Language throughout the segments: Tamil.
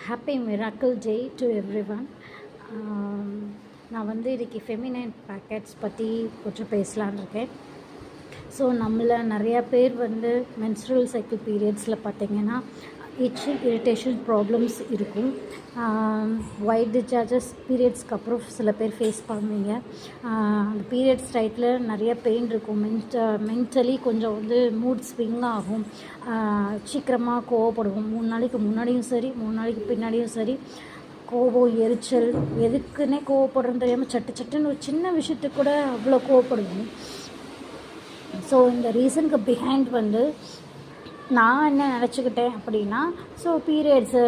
Happy miracle day to every one. நான் வந்து இன்றைக்கி ஃபெமினைன் பேக்கெட்ஸ் பற்றி கொஞ்சம் பேசலான்னு இருக்கேன். ஸோ நம்மள நிறையா பேர் வந்து மென்ஸ்ட்ரல் சைக்கிள் பீரியட்ஸில் பார்த்திங்கன்னா இச்சிங் இரிட்டேஷன் ப்ராப்ளம்ஸ் இருக்கும். ஒயிட் டிஸ்சார்ஜஸ் பீரியட்ஸ்க்கு அப்புறம் சில பேர் ஃபேஸ் பண்ணுவீங்க. அந்த பீரியட்ஸ் டைத்தில் நிறைய பெயின் இருக்கும். மென்டலி கொஞ்சம் வந்து மூட் ஸ்விங் ஆகும். சீக்கிரமாக கோவப்படுவோம். 3 நாளைக்கு முன்னாடியும் சரி 3 நாளைக்கு பின்னாடியும் சரி கோபம், எரிச்சல், எதுக்குன்னே கோவப்படுறோன்னு தெரியாமல் சட்டுன்னு ஒரு சின்ன விஷயத்துக்கு கூட அவ்வளோ கோவப்படுவோம். ஸோ இந்த ரீசனுக்கு பிஹைண்ட் வந்து நான் என்ன நினச்சிக்கிட்டேன் அப்படின்னா, ஸோ பீரியட்ஸு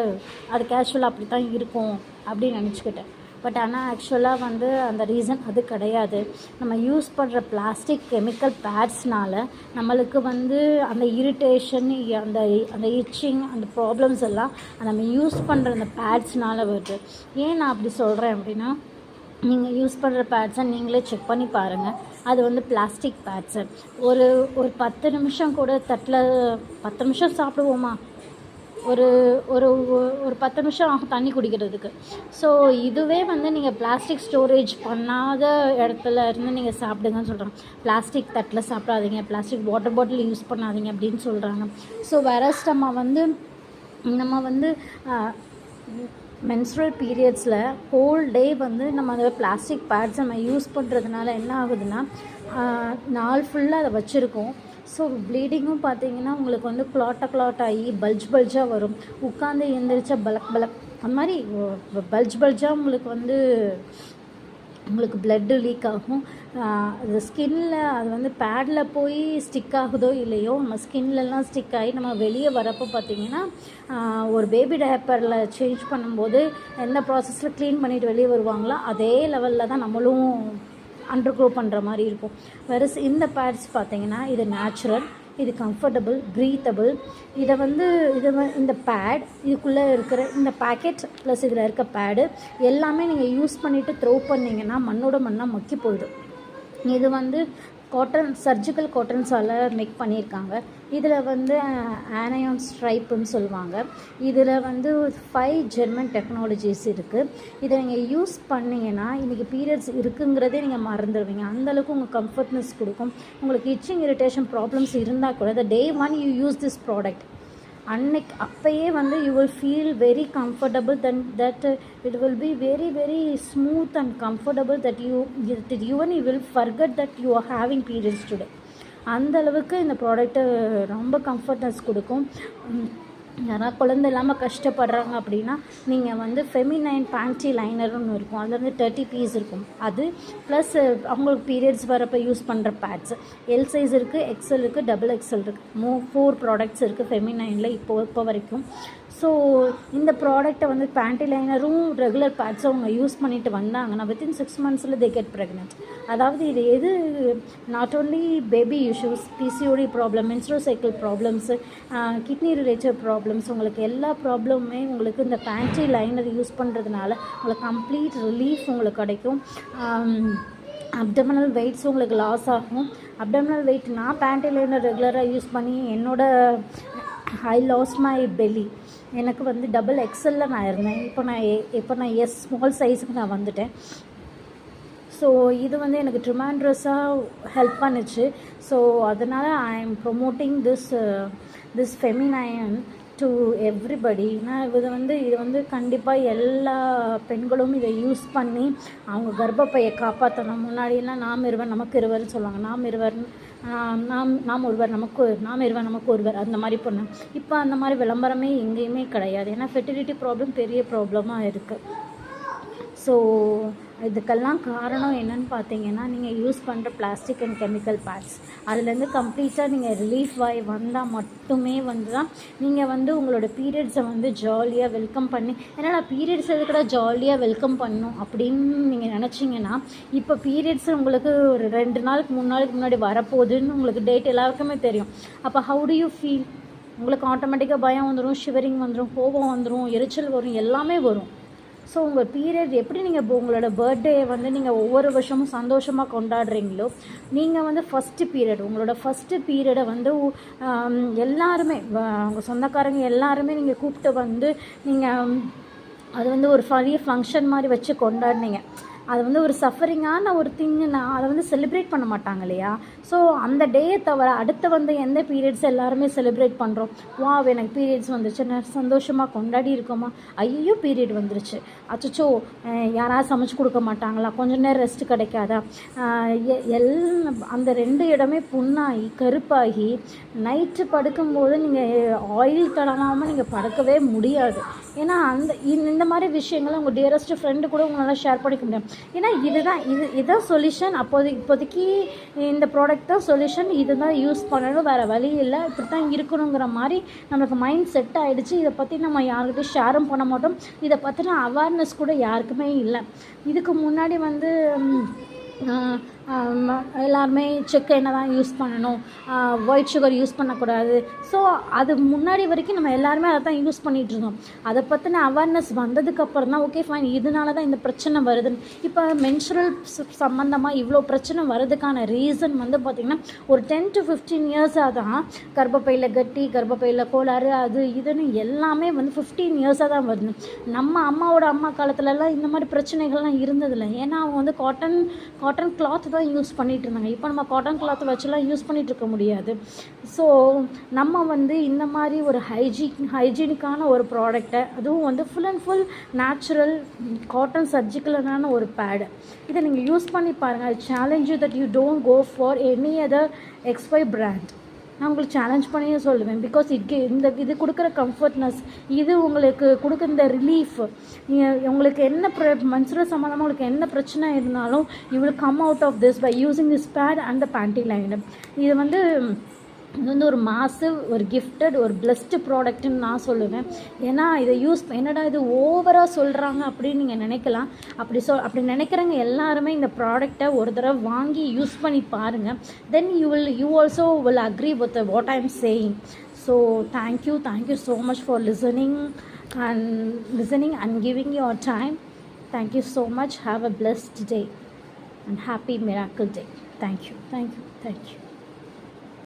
அது கேஷுவலாக அப்படி தான் இருக்கும் அப்படின்னு நினச்சிக்கிட்டேன். பட் ஆனால் ஆக்சுவலாக வந்து அந்த ரீசன் அது கிடையாது. நம்ம யூஸ் பண்ணுற பிளாஸ்டிக் கெமிக்கல் பேட்ஸ்னால் நம்மளுக்கு வந்து அந்த இரிட்டேஷன், அந்த அந்த இச்சிங், அந்த ப்ராப்ளம்ஸ் எல்லாம் நம்ம யூஸ் பண்ணுற அந்த பேட்ஸ்னால் வருது. ஏன் நான் அப்படி சொல்கிறேன் அப்படின்னா, நீங்கள் யூஸ் பண்ணுற பேட்ஸை நீங்களே செக் பண்ணி பாருங்கள். அது வந்து பிளாஸ்டிக் பேட்ஸு. ஒரு 10 நிமிஷம் கூட தட்டில் 10 நிமிஷம் சாப்பிடுவோமா, ஒரு ஒரு ஒரு 10 நிமிஷம் ஆகும் தண்ணி குடிக்கிறதுக்கு. ஸோ இதுவே வந்து நீங்கள் பிளாஸ்டிக் ஸ்டோரேஜ் பண்ணாத இடத்துல இருந்து நீங்கள் சாப்பிடுங்கன்னு சொல்கிறாங்க. பிளாஸ்டிக் தட்டில் சாப்பிடாதீங்க, பிளாஸ்டிக் வாட்டர் பாட்டில் யூஸ் பண்ணாதீங்க அப்படின்னு சொல்கிறாங்க. ஸோ வேறஸ் நம்ம வந்து மென்ஸ்ட்ரல் பீரியட்ஸில் ஹோல் டே வந்து நம்ம அந்த பிளாஸ்டிக் பேட்ஸ் நம்ம யூஸ் பண்ணுறதுனால என்ன ஆகுதுன்னா, நாள் ஃபுல்லாக அதை வச்சுருக்கோம். ஸோ ப்ளீடிங்கும் பார்த்திங்கன்னா உங்களுக்கு வந்து கிளாட் ஆகி பல்ஜாக வரும். உட்காந்து எழுந்திரிச்சா பலக் அந்த மாதிரி பல்ஜாக உங்களுக்கு பிளட்டு லீக் ஆகும். அது ஸ்கின்னில் அது வந்து பேடில் போய் ஸ்டிக் ஆகுதோ இல்லையோ, நம்ம ஸ்கின்லலாம் ஸ்டிக் ஆகி நம்ம வெளியே வரப்போ பார்த்திங்கன்னா, ஒரு பேபி டயப்பரில் சேஞ்ச் பண்ணும்போது எந்த ப்ராசஸில் க்ளீன் பண்ணிவிட்டு வெளியே வருவாங்களோ அதே லெவலில் தான் நம்மளும் அண்டர்க்ரோ பண்ணுற மாதிரி இருக்கும். வேறு இந்த பேட்ஸ் பார்த்திங்கன்னா இது நேச்சுரல், இது கம்ஃபர்டபுள், ப்ரீத்தபிள். இந்த பேட், இதுக்குள்ளே இருக்கிற இந்த பேக்கெட் ப்ளஸ் இதில் இருக்க பேடு எல்லாமே நீங்கள் யூஸ் பண்ணிவிட்டு த்ரோ பண்ணிங்கன்னா மண்ணோட மண்ணாக மக்கி போயிடும். இது வந்து சர்ஜிக்கல் காட்டன்ஸால் மேக் பண்ணியிருக்காங்க. இதில் வந்து ஆனயான் ஸ்ட்ரைப்புன்னு சொல்லுவாங்க. இதில் வந்து 5 ஜெர்மன் டெக்னாலஜிஸ் இருக்குது. இதை நீங்கள் யூஸ் பண்ணிங்கன்னா இன்றைக்கி பீரியட்ஸ் இருக்குங்கிறதே நீங்கள் மறந்துடுவீங்க. அந்தளவுக்கு உங்கள் கம்ஃபர்ட்னஸ் கொடுக்கும். உங்களுக்கு இச்சிங் இரிட்டேஷன் ப்ராப்ளம்ஸ் இருந்தால் கூட the day one you use this product, அப்பயே வந்து you will feel very comfortable, then that it will be very very smooth and comfortable that you will forget that you are having periods today. அந்த அளவுக்கு இந்த ப்ராடக்ட்டு ரொம்ப கம்ஃபர்ட்னஸ் கொடுக்கும். யாராவது குழந்தை இல்லாமல் கஷ்டப்படுறாங்க அப்படின்னா நீங்கள் வந்து ஃபெமினைன் பேண்டி லைனர்னு இருக்கும். அதில் வந்து 30 பீஸ் இருக்கும். அது ப்ளஸ் அவங்களுக்கு பீரியட்ஸ் வரப்போ யூஸ் பண்ணுற பேட்ஸ் எல் சைஸ் இருக்குது, எக்ஸல் இருக்குது, டபுள் எக்ஸல் இருக்குது. 4 ப்ராடக்ட்ஸ் இருக்குது ஃபெமினைனில் இப்போ வரைக்கும். ஸோ இந்த ப்ராடக்டை வந்து பேண்டி லைனரும் ரெகுலர் பேட்ஸும் அவங்க யூஸ் பண்ணிட்டு வந்தாங்கன்னா வித்தின் 6 monthஸில் they get pregnant. அதாவது இது எது not only baby issues, PCOD problem, menstrual cycle problems, kidney related problems, உங்களுக்கு எல்லா ப்ராப்ளமுமே உங்களுக்கு இந்த பேண்டி லைனர் யூஸ் பண்ணுறதுனால உங்களுக்கு கம்ப்ளீட் ரிலீஃப் உங்களுக்கு கிடைக்கும். அப்டமினல் வெயிட்ஸ் உங்களுக்கு லாஸ் ஆகும். அப்டமினல் வெயிட் நான் பேண்டி லைனர் ரெகுலராக யூஸ் பண்ணி ஐ லாஸ்ட் மை பெல்லி. எனக்கு வந்து டபுள் எக்ஸலில் நான் இருந்தேன். இப்போ நான் எஸ் ஸ்மால் சைஸுக்கு நான் வந்துட்டேன். ஸோ இது வந்து எனக்கு ட்ரிமாண்ட்ரஸாக ஹெல்ப் பண்ணுச்சு. ஸோ அதனால் I am promoting this feminine to everybody. இது வந்து கண்டிப்பாக எல்லா பெண்களும் இதை யூஸ் பண்ணி அவங்க கர்ப்பப்பையை காப்பாற்றணும். முன்னாடியெல்லாம் நாம் இருவர் நமக்கு இருவர்னு சொல்லுவாங்க. நாம் இருவர் நமக்கு ஒருவர் அந்த மாதிரி பொண்ணு. இப்போ அந்த மாதிரி விளம்பரமே எங்கேயுமே கிடையாது. ஏன்னா ஃபெர்டிலிட்டி ப்ராப்ளம் பெரிய ப்ராப்ளமாக இருக்குது. ஸோ இதுக்கெல்லாம் காரணம் என்னென்னு பார்த்தீங்கன்னா, நீங்கள் யூஸ் பண்ணுற பிளாஸ்டிக் அண்ட் கெமிக்கல் பேட்ஸ் அதுலேருந்து கம்ப்ளீட்டாக நீங்கள் ரிலீஃப் ஆகி வந்தால் மட்டுமே வந்து தான் நீங்கள் வந்து உங்களோட பீரியட்ஸை வந்து ஜாலியாக வெல்கம் பண்ணி, ஏன்னா பீரியட்ஸ் எதுக்கடா ஜாலியாக வெல்கம் பண்ணணும் அப்படின்னு நீங்கள் நினச்சிங்கன்னா, இப்போ பீரியட்ஸ் உங்களுக்கு ஒரு 2 நாளுக்கு 3 நாளுக்கு முன்னாடி வரப்போகுதுன்னு உங்களுக்கு டேட் எல்லாருக்குமே தெரியும். அப்போ ஹவு டு யூ ஃபீல்? உங்களுக்கு ஆட்டோமேட்டிக்காக பயம் வந்துடும், ஷிவரிங் வந்துடும், கோபம் வந்துடும், எரிச்சல் வரும், எல்லாமே வரும். ஸோ உங்கள் பீரியட் எப்படி நீங்கள் உங்களோட பர்த்டே வந்து நீங்கள் ஒவ்வொரு வருஷமும் சந்தோஷமாக கொண்டாடுறீங்களோ, நீங்கள் வந்து உங்களோட ஃபஸ்ட்டு பீரியடை வந்து எல்லாருமே உங்கள் சொந்தக்காரங்க எல்லாருமே நீங்கள் கூப்பிட்டு வந்து நீங்கள் அது வந்து ஒரு பெரிய ஃபங்க்ஷன் மாதிரி வச்சு கொண்டாடினீங்க. அது வந்து ஒரு சஃபரிங்கான ஒரு திங்குன்னா அதை வந்து செலிப்ரேட் பண்ண மாட்டாங்க இல்லையா? ஸோ அந்த டேயை தவிர அடுத்து வந்து எந்த பீரியட்ஸ் எல்லாருமே செலிப்ரேட் பண்ணுறோம். எனக்கு பீரியட்ஸ் வந்துருச்சு, நான் சந்தோஷமாக கொண்டாடி இருக்கோமா? ஐயோ பீரியட் வந்துருச்சு, அச்சோ யாராவது சமைச்சு கொடுக்க மாட்டாங்களா? கொஞ்சம் நேரம் ரெஸ்ட் கிடைக்காதா? அந்த 2 இடமே புண்ணாகி கருப்பாகி நைட்டு படுக்கும்போது நீங்கள் ஆயில் தடவாமல் நீங்கள் படுக்கவே முடியாது. ஏன்னா இந்த மாதிரி விஷயங்களை உங்கள் டியரஸ்ட் ஃப்ரெண்டு கூட உங்களால் ஷேர் பண்ணிக்க முடியும். ஏன்னா இதுதான் சொல்யூஷன். இப்போதைக்கு இந்த ப்ராடக்ட் தான் சொல்யூஷன், இதுதான் யூஸ் பண்ணணும், வேறு வழி இல்லை, இப்படி தான் இருக்கணுங்கிற மாதிரி நம்மளுக்கு மைண்ட் செட் ஆகிடுச்சு. இதை பற்றி நம்ம யாருக்கிட்டையும் ஷேரும் பண்ண மாட்டோம். இதை பற்றின அவேர்னஸ் கூட யாருக்குமே இல்லை. இதுக்கு முன்னாடி வந்து எல்லாருமே செக் எண்ணெய் தான் யூஸ் பண்ணணும், ஒயிட் சுகர் யூஸ் பண்ணக்கூடாது. ஸோ அது முன்னாடி வரைக்கும் நம்ம எல்லாருமே அதை தான் யூஸ் பண்ணிகிட்ருந்தோம். அதை பற்றின அவேர்னஸ் வந்ததுக்கப்புறம் தான் ஓகே ஃபைன், இதனால தான் இந்த பிரச்சனை வருதுன்னு. இப்போ மென்சுரல் சம்மந்தமாக இவ்வளோ பிரச்சனை வர்றதுக்கான ரீசன் வந்து பார்த்திங்கன்னா ஒரு 10 to 15 இயர்ஸாக தான் கர்ப்பப்பையில் கட்டி, கர்ப்பப்பையில் கோளாறு, அது இதுன்னு எல்லாமே வந்து 15 இயர்ஸாக தான் வருது. நம்ம அம்மாவோட அம்மா காலத்துலலாம் இந்த மாதிரி பிரச்சனைகள்லாம் இருந்ததில்லை. ஏன்னா அவங்க வந்து காட்டன் கிளாத் தான் யூஸ் பண்ணிகிட்டு இருந்தாங்க. இப்போ நம்ம காட்டன் கிளாத் வச்சுலாம் யூஸ் பண்ணிகிட்டு இருக்க முடியாது. ஸோ நம்ம வந்து இந்த மாதிரி ஒரு ஹைஜீனிக்கான ஒரு ப்ராடக்டை, அதுவும் வந்து full and full natural cotton சர்ஜிக்கலான ஒரு பேடு, இதை நீங்கள் யூஸ் பண்ணி பாருங்கள். I challenge you that you don't go for any other XY brand. நான் உங்களுக்கு சேலஞ்ச் பண்ணியே சொல்லுவேன். பிகாஸ் இது கொடுக்குற கம்ஃபர்ட்னஸ், இது உங்களுக்கு கொடுக்குற இந்த ரிலீஃப், உங்களுக்கு என்ன மென்சுரல் சம்மந்தமாக உங்களுக்கு என்ன பிரச்சனை இருந்தாலும் you will come out of this by using this pad and the panty liner. இது வந்து ஒரு மாசிவ், ஒரு கிஃப்டட், ஒரு பிளஸ்டு ப்ராடக்ட்டுன்னு நான் சொல்லுவேன். ஏன்னா இதை என்னடா இது ஓவராக சொல்கிறாங்க அப்படின்னு நீங்கள் நினைக்கலாம். அப்படி நினைக்கிறவங்க எல்லாருமே இந்த ப்ராடக்டை ஒரு தடவை வாங்கி யூஸ் பண்ணி பாருங்கள். Then you also will agree with what I am saying. So thank you so much for listening and giving your time. Thank you so much. Have a blessed day and happy miracle day. Thank you.